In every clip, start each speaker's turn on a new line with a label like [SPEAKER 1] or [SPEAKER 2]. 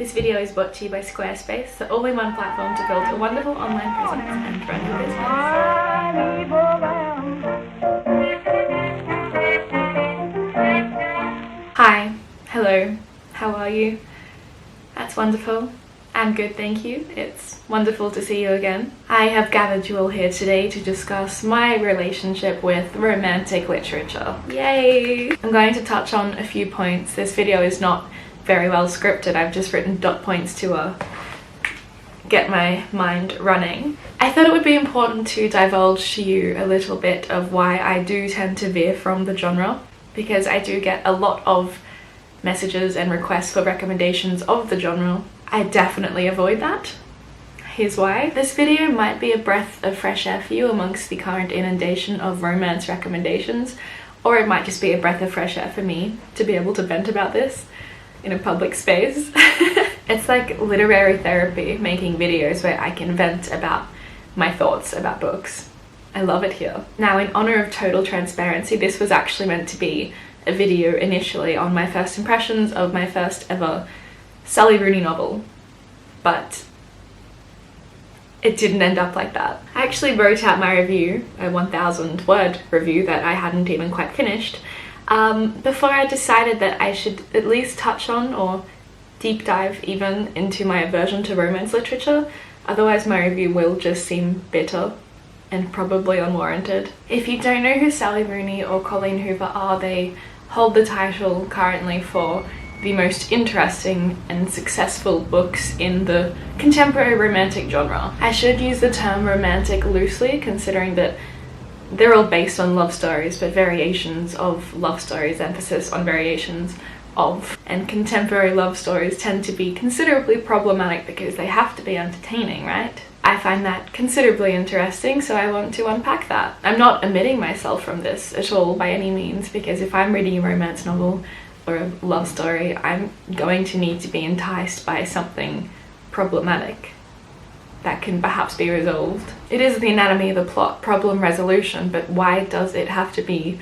[SPEAKER 1] This video is brought to you by Squarespace, the all-in-one platform to build a wonderful online presence and run your business. Hi, hello, how are you? That's wonderful. I'm good, thank you. It's wonderful to see you again. I have gathered you all here today to discuss my relationship with romantic literature. Yay! I'm going to touch on a few points. This video is not very well scripted. I've just written dot points to get my mind running. I thought it would be important to divulge to you a little bit of why I do tend to veer from the genre, because I do get a lot of messages and requests for recommendations of the genre. I definitely avoid that. Here's why. This video might be a breath of fresh air for you amongst the current inundation of romance recommendations, or it might just be a breath of fresh air for me to be able to vent about this in a public space. It's like literary therapy, making videos where I can vent about my thoughts about books. I love it here. Now, in honor of total transparency, this was actually meant to be a video initially on my first impressions of my first ever Sally Rooney novel, but it didn't end up like that. I actually wrote out my review, a 1,000 word review that I hadn't even quite finished, before I decided that I should at least touch on or deep dive even into my aversion to romance literature. Otherwise my review will just seem bitter and probably unwarranted. If you don't know who Sally Rooney or Colleen Hoover are, they hold the title currently for the most interesting and successful books in the contemporary romantic genre. I should use the term romantic loosely, considering that they're all based on love stories, but variations of love stories, emphasis on variations of. And contemporary love stories tend to be considerably problematic because they have to be entertaining, right? I find that considerably interesting, so I want to unpack that. I'm not omitting myself from this at all by any means, because if I'm reading a romance novel or a love story, I'm going to need to be enticed by something problematic that can perhaps be resolved. It is the anatomy of the plot, problem resolution, but why does it have to be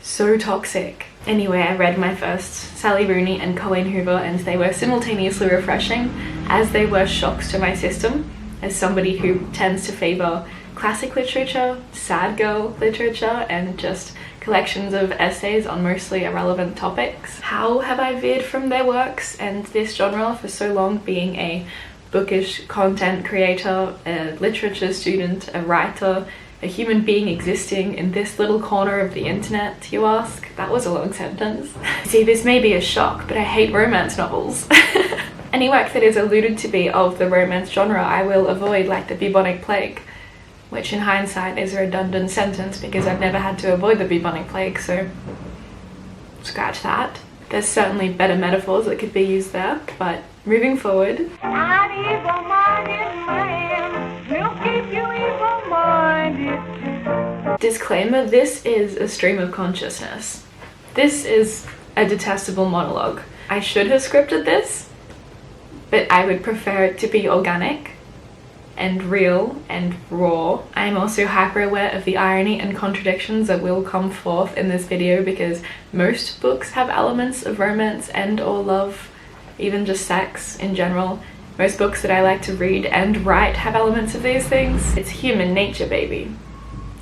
[SPEAKER 1] so toxic? Anyway, I read my first Sally Rooney and Colleen Hoover, and they were simultaneously refreshing as they were shocks to my system, as somebody who tends to favour classic literature, sad girl literature, and just collections of essays on mostly irrelevant topics. How have I veered from their works and this genre for so long, being a bookish content creator, a literature student, a writer, a human being existing in this little corner of the internet, you ask? That was a long sentence. See, this may be a shock, but I hate romance novels. Any work that is alluded to be of the romance genre I will avoid like the bubonic plague, which in hindsight is a redundant sentence because I've never had to avoid the bubonic plague, so scratch that. There's certainly better metaphors that could be used there, but moving forward. Disclaimer, this is a stream of consciousness. This is a detestable monologue. I should have scripted this, but I would prefer it to be organic and real and raw. I'm also hyper aware of the irony and contradictions that will come forth in this video, because most books have elements of romance and or love, even just sex in general. Most books that I like to read and write have elements of these things. It's human nature, baby.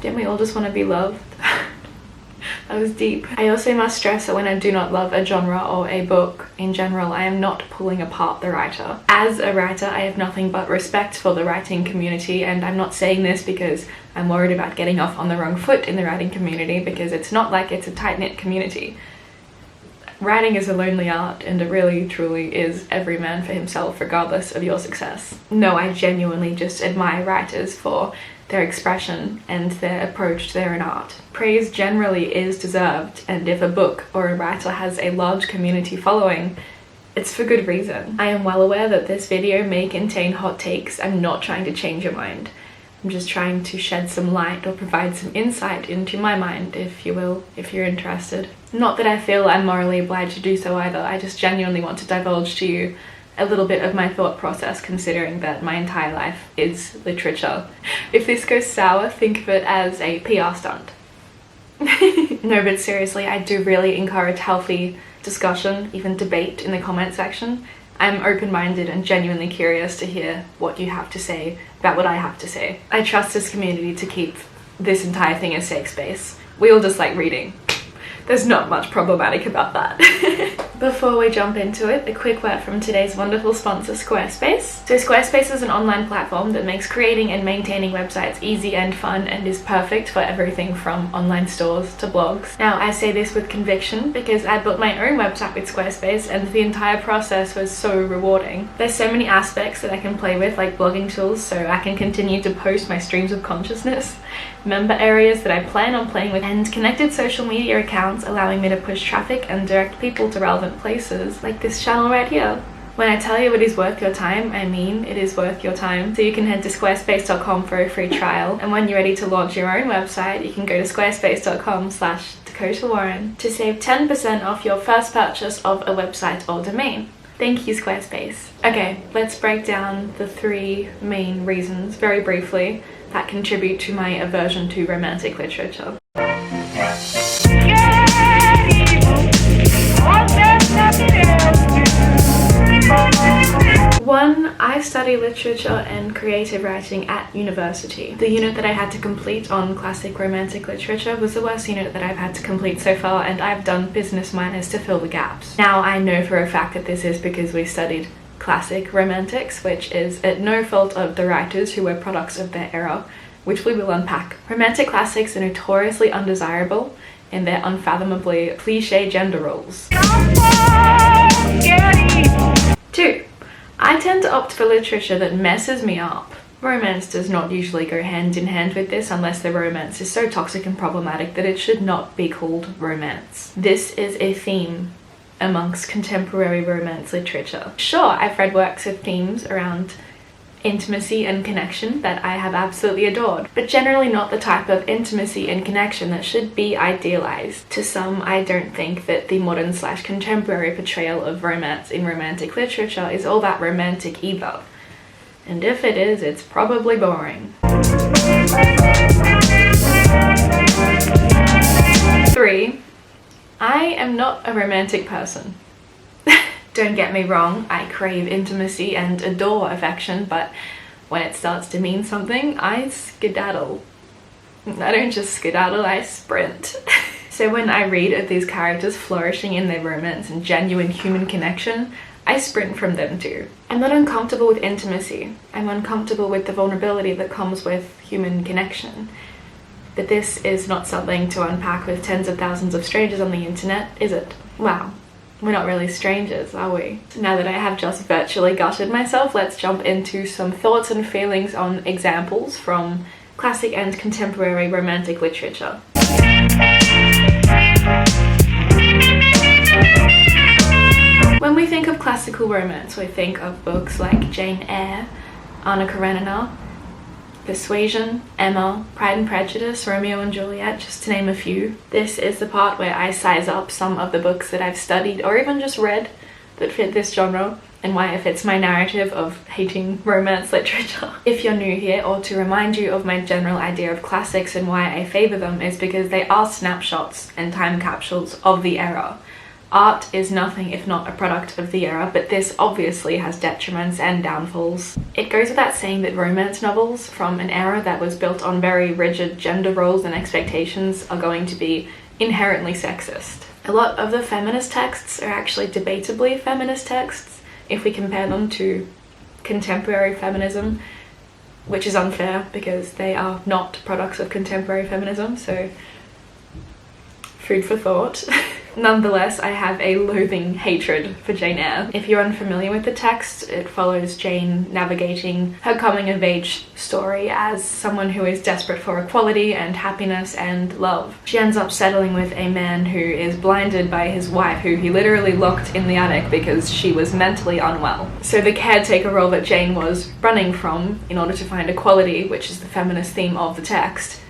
[SPEAKER 1] Don't we all just want to be loved? That was deep. I also must stress that when I do not love a genre or a book in general, I am not pulling apart the writer. As a writer, I have nothing but respect for the writing community, and I'm not saying this because I'm worried about getting off on the wrong foot in the writing community, because it's not like it's a tight-knit community. Writing is a lonely art, and it really truly is every man for himself, regardless of your success. No, I genuinely just admire writers for their expression and their approach to their own art. Praise generally is deserved, and if a book or a writer has a large community following, it's for good reason. I am well aware that this video may contain hot takes. I'm not trying to change your mind. I'm just trying to shed some light or provide some insight into my mind, if you will, if you're interested. Not that I feel I'm morally obliged to do so either. I just genuinely want to divulge to you a little bit of my thought process, considering that my entire life is literature. If this goes sour, think of it as a PR stunt. No, but seriously, I do really encourage healthy discussion, even debate in the comment section. I'm open-minded and genuinely curious to hear what you have to say about what I have to say. I trust this community to keep this entire thing a safe space. We all just like reading. There's not much problematic about that. Before we jump into it, a quick word from today's wonderful sponsor, Squarespace. So Squarespace is an online platform that makes creating and maintaining websites easy and fun and is perfect for everything from online stores to blogs. Now, I say this with conviction because I built my own website with Squarespace and the entire process was so rewarding. There's so many aspects that I can play with, like blogging tools, so I can continue to post my streams of consciousness, member areas that I plan on playing with, and connected social media accounts allowing me to push traffic and direct people to relevant places, like this channel right here. When I tell you it is worth your time, I mean it is worth your time. So you can head to squarespace.com for a free trial, and when you're ready to launch your own website, you can go to squarespace.com/Dakota Warren to save 10% off your first purchase of a website or domain. Thank you, Squarespace. Okay, let's break down the 3 main reasons, very briefly, that contribute to my aversion to romantic literature. 1, I study literature and creative writing at university. The unit that I had to complete on classic romantic literature was the worst unit that I've had to complete so far, and I've done business minors to fill the gaps. Now, I know for a fact that this is because we studied classic romantics, which is at no fault of the writers who were products of their era, which we will unpack. Romantic classics are notoriously undesirable in their unfathomably cliché gender roles. 2, I tend to opt for literature that messes me up. Romance does not usually go hand in hand with this unless the romance is so toxic and problematic that it should not be called romance. This is a theme amongst contemporary romance literature. Sure, I've read works with themes around intimacy and connection that I have absolutely adored, but generally not the type of intimacy and connection that should be idealized. To some, I don't think that the modern/contemporary portrayal of romance in romantic literature is all that romantic either. And if it is, it's probably boring. 3, I am not a romantic person. Don't get me wrong, I crave intimacy and adore affection, but when it starts to mean something, I skedaddle. I don't just skedaddle, I sprint. So when I read of these characters flourishing in their romance and genuine human connection, I sprint from them too. I'm not uncomfortable with intimacy. I'm uncomfortable with the vulnerability that comes with human connection. But this is not something to unpack with tens of thousands of strangers on the internet, is it? Wow. We're not really strangers, are we? So now that I have just virtually gutted myself, let's jump into some thoughts and feelings on examples from classic and contemporary romantic literature. When we think of classical romance, we think of books like Jane Eyre, Anna Karenina, Persuasion, Emma, Pride and Prejudice, Romeo and Juliet, just to name a few. This is the part where I size up some of the books that I've studied or even just read that fit this genre and why it fits my narrative of hating romance literature. If you're new here, or to remind you of my general idea of classics and why I favour them, is because they are snapshots and time capsules of the era. Art is nothing if not a product of the era, but this obviously has detriments and downfalls. It goes without saying that romance novels from an era that was built on very rigid gender roles and expectations are going to be inherently sexist. A lot of the feminist texts are actually debatably feminist texts if we compare them to contemporary feminism, which is unfair because they are not products of contemporary feminism, so food for thought. Nonetheless, I have a loathing hatred for Jane Eyre. If you're unfamiliar with the text, it follows Jane navigating her coming-of-age story as someone who is desperate for equality and happiness and love. She ends up settling with a man who is blinded by his wife, who he literally locked in the attic because she was mentally unwell. So the caretaker role that Jane was running from in order to find equality, which is the feminist theme of the text,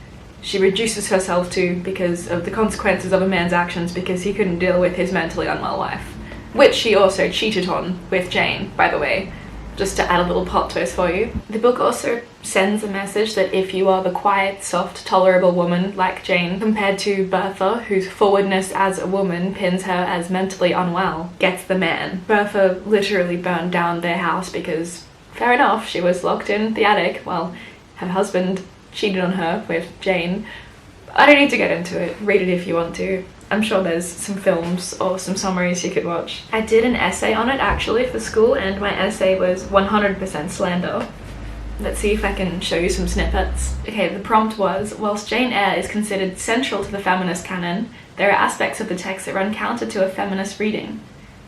[SPEAKER 1] she reduces herself to because of the consequences of a man's actions because he couldn't deal with his mentally unwell wife. Which she also cheated on with Jane, by the way. just to add a little plot twist for you. The book also sends a message that if you are the quiet, soft, tolerable woman like Jane, compared to Bertha, whose forwardness as a woman pins her as mentally unwell, gets the man. Bertha literally burned down their house because, fair enough, she was locked in the attic while her husband cheated on her with Jane. I don't need to get into it. Read it if you want to. I'm sure there's some films or some summaries you could watch. I did an essay on it actually for school, and my essay was 100% slander. Let's see if I can show you some snippets. Okay, the prompt was, whilst Jane Eyre is considered central to the feminist canon, there are aspects of the text that run counter to a feminist reading.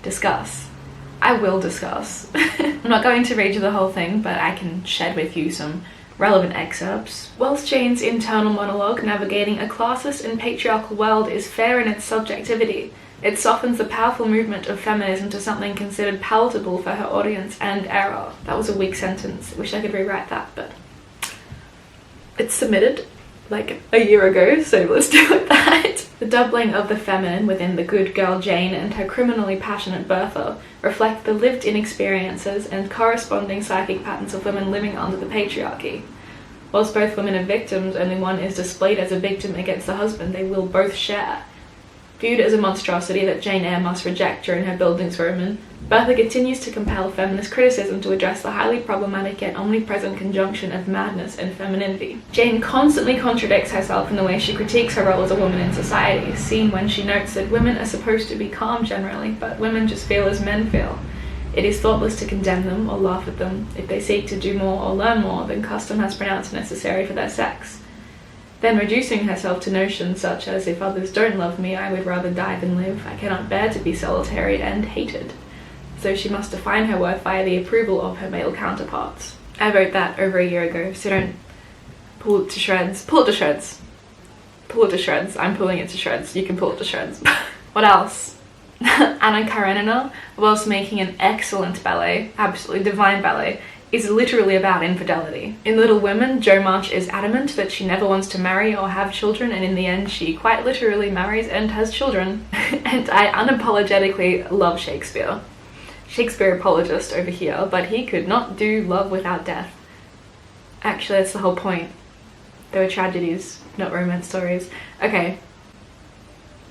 [SPEAKER 1] Discuss. I will discuss. I'm not going to read you the whole thing, but I can shed with you some relevant excerpts. Whilst Jane's internal monologue navigating a classist and patriarchal world is fair in its subjectivity, it softens the powerful movement of feminism to something considered palatable for her audience and era. That was a weak sentence. Wish I could rewrite that, but it's submitted like a year ago, so let's do it that. The doubling of the feminine within the good girl Jane and her criminally passionate Bertha reflect the lived inexperiences and corresponding psychic patterns of women living under the patriarchy. Whilst both women are victims, only one is displayed as a victim against the husband they will both share. Viewed as a monstrosity that Jane Eyre must reject during her Bildungsroman, Bertha continues to compel feminist criticism to address the highly problematic yet omnipresent conjunction of madness and femininity. Jane constantly contradicts herself in the way she critiques her role as a woman in society, seen when she notes that women are supposed to be calm generally, but women just feel as men feel. It is thoughtless to condemn them or laugh at them if they seek to do more or learn more than custom has pronounced necessary for their sex. Then reducing herself to notions such as, if others don't love me, I would rather die than live, I cannot bear to be solitary and hated. So she must define her worth via the approval of her male counterparts. I wrote that over a year ago, so don't pull it to shreds. Pull it to shreds. Pull it to shreds. I'm pulling it to shreds. You can pull it to shreds. What else? Anna Karenina, whilst making an excellent ballet, absolutely divine ballet, is literally about infidelity. In Little Women, Jo March is adamant that she never wants to marry or have children, and in the end she quite literally marries and has children. And I unapologetically love Shakespeare. Shakespeare apologist over here, but he could not do love without death. Actually, that's the whole point. There were tragedies, not romance stories. Okay,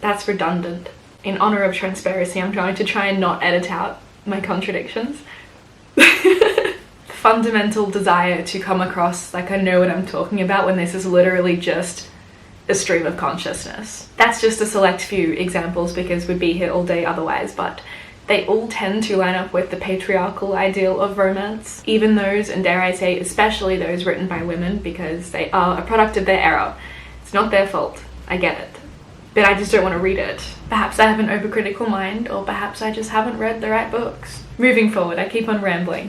[SPEAKER 1] that's redundant. In honor of transparency, I'm going to try and not edit out my contradictions. Fundamental desire to come across like I know what I'm talking about when this is literally just a stream of consciousness. That's just a select few examples because we'd be here all day otherwise, but they all tend to line up with the patriarchal ideal of romance, even those, and dare I say especially those written by women, because they are a product of their era. It's not their fault, I get it, but I just don't want to read it. Perhaps I have an overcritical mind, or perhaps I just haven't read the right books. Moving forward, I keep on rambling.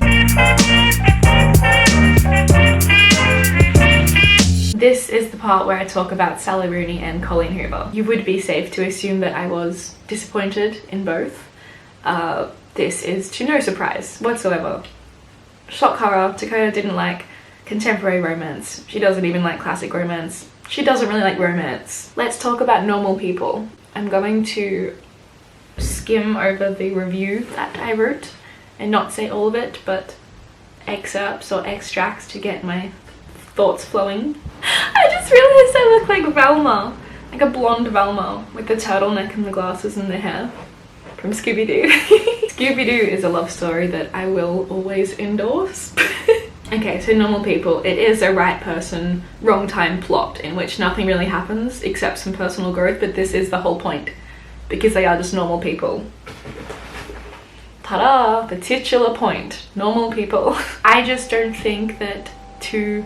[SPEAKER 1] This is the part where I talk about Sally Rooney and Colleen Hoover. You would be safe to assume that I was disappointed in both. This is to no surprise whatsoever. Shock horror, Dakota didn't like contemporary romance. She doesn't even like classic romance. She doesn't really like romance. Let's talk about normal people. I'm going to skim over the review that I wrote and not say all of it, but excerpts or extracts to get my thoughts flowing. I just realized I look like Velma, like a blonde Velma with the turtleneck and the glasses and the hair from Scooby-Doo. Scooby-Doo is a love story that I will always endorse. Okay, so normal people. It is a right person, wrong time plot in which nothing really happens except some personal growth, but this is the whole point because they are just normal people. Ta-da! The titular point. Normal people. I just don't think that two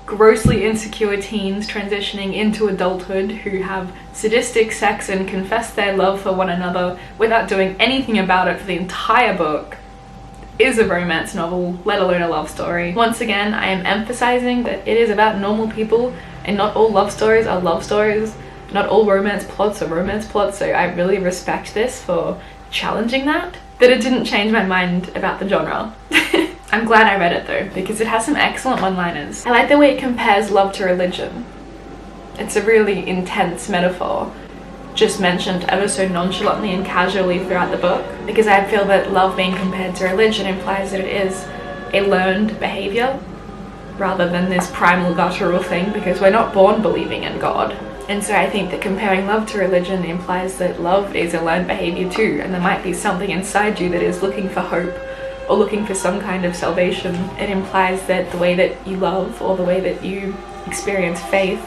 [SPEAKER 1] grossly insecure teens transitioning into adulthood who have sadistic sex and confess their love for one another without doing anything about it for the entire book is a romance novel, let alone a love story. Once again, I am emphasizing that it is about normal people and not all love stories are love stories. Not all romance plots are romance plots, so I really respect this for challenging that. But it didn't change my mind about the genre. I'm glad I read it though, because it has some excellent one-liners. I like the way it compares love to religion. It's a really intense metaphor, just mentioned ever so nonchalantly and casually throughout the book, because I feel that love being compared to religion implies that it is a learned behavior rather than this primal guttural thing, because we're not born believing in God. And so I think that comparing love to religion implies that love is a learned behavior too, and there might be something inside you that is looking for hope or looking for some kind of salvation. It implies that the way that you love or the way that you experience faith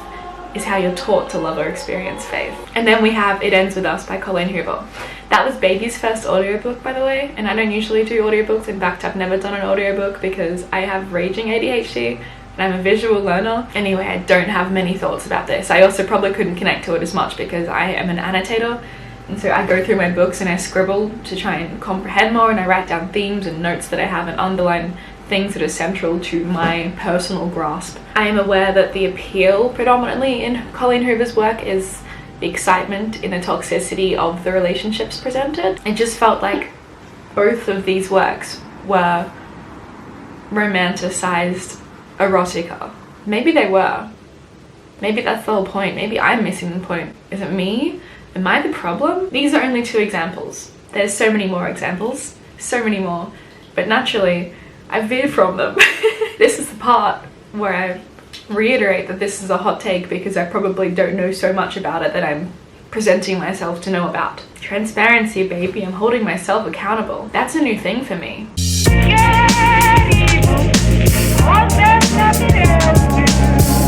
[SPEAKER 1] is how you're taught to love or experience faith. And then we have It Ends With Us by Colleen Hoover. That was Baby's first audiobook, by the way, and I don't usually do audiobooks. In fact, I've never done an audiobook because I have raging ADHD and I'm a visual learner. Anyway, I don't have many thoughts about this. I also probably couldn't connect to it as much because I am an annotator, and so I go through my books and I scribble to try and comprehend more, and I write down themes and notes that I have and underline things that are central to my personal grasp. I am aware that the appeal predominantly in Colleen Hoover's work is the excitement in the toxicity of the relationships presented. It just felt like both of these works were romanticized erotica. Maybe they were. Maybe that's the whole point. Maybe I'm missing the point. Is it me? Am I the problem? These are only 2 examples. There's so many more examples. So many more. But naturally, I veered from them. This is the part where I reiterate that this is a hot take because I probably don't know so much about it that I'm presenting myself to know about. Transparency, baby. I'm holding myself accountable. That's a new thing for me.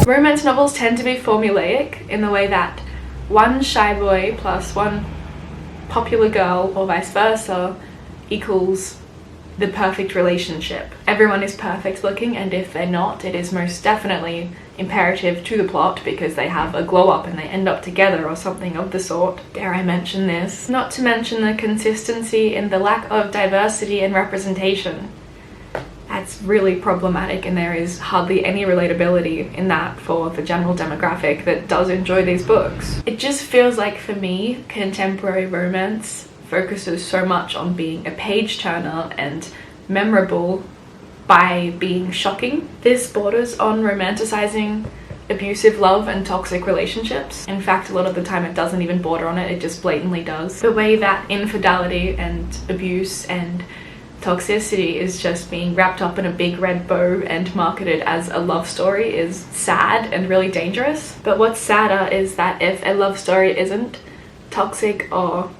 [SPEAKER 1] Romance novels tend to be formulaic in the way that one shy boy plus one popular girl or vice versa equals the perfect relationship. Everyone is perfect looking, and if they're not, it is most definitely imperative to the plot because they have a glow up and they end up together or something of the sort. Dare I mention this? Not to mention the consistency in the lack of diversity and representation. That's really problematic, and there is hardly any relatability in that for the general demographic that does enjoy these books. It just feels like, for me, contemporary romance focuses so much on being a page turner and memorable by being shocking. This borders on romanticizing abusive love and toxic relationships. In fact, a lot of the time it doesn't even border on it, it just blatantly does. The way that infidelity and abuse and toxicity is just being wrapped up in a big red bow and marketed as a love story is sad and really dangerous. But what's sadder is that if a love story isn't toxic or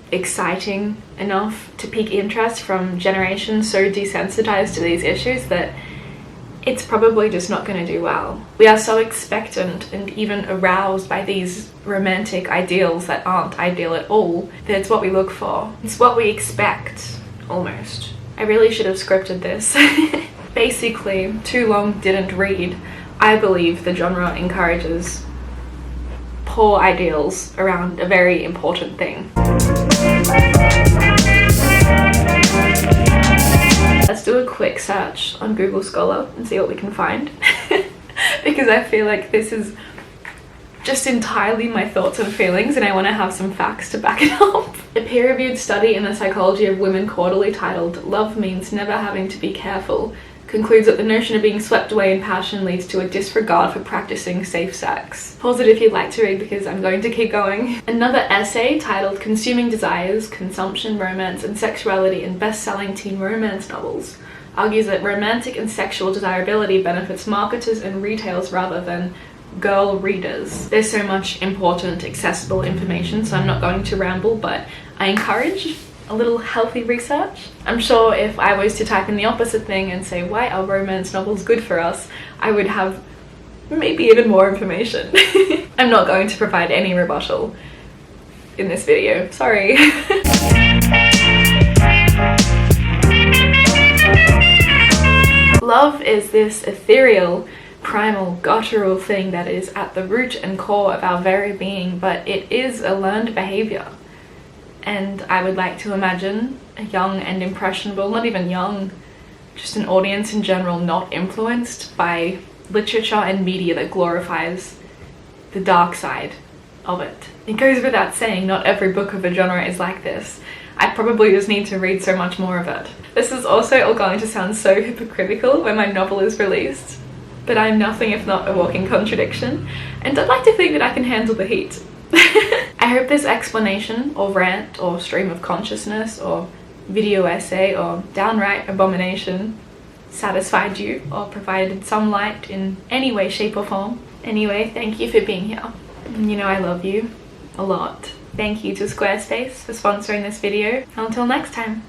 [SPEAKER 1] exciting enough to pique interest from generations so desensitized to these issues, that it's probably just not going to do well. We are so expectant and even aroused by these romantic ideals that aren't ideal at all that it's what we look for. It's what we expect, almost. I really should have scripted this. Basically, too long didn't read. I believe the genre encourages poor ideals around a very important thing. Let's do a quick search on Google Scholar and see what we can find. Because I feel like this is just entirely my thoughts and feelings, and I want to have some facts to back it up. A peer-reviewed study in the Psychology of Women Quarterly titled "Love Means Never Having to Be Careful" concludes that the notion of being swept away in passion leads to a disregard for practicing safe sex. Pause it if you'd like to read, because I'm going to keep going. Another essay titled "Consuming Desires, Consumption, Romance and Sexuality in Best-Selling Teen Romance Novels" argues that romantic and sexual desirability benefits marketers and retailers rather than girl readers. There's so much important, accessible information, so I'm not going to ramble, but I encourage a little healthy research. I'm sure if I was to type in the opposite thing and say, why are romance novels good for us, I would have maybe even more information. I'm not going to provide any rebuttal in this video, sorry. Love is this ethereal, primal, guttural thing that is at the root and core of our very being, but it is a learned behavior. And I would like to imagine a young and impressionable, not even young, just an audience in general not influenced by literature and media that glorifies the dark side of it. It goes without saying, not every book of a genre is like this. I probably just need to read so much more of it. This is also all going to sound so hypocritical when my novel is released, but I'm nothing if not a walking contradiction, and I'd like to think that I can handle the heat. I hope this explanation or rant or stream of consciousness or video essay or downright abomination satisfied you or provided some light in any way, shape or form. Anyway, thank you for being here. You know I love you a lot. Thank you to Squarespace for sponsoring this video. Until next time.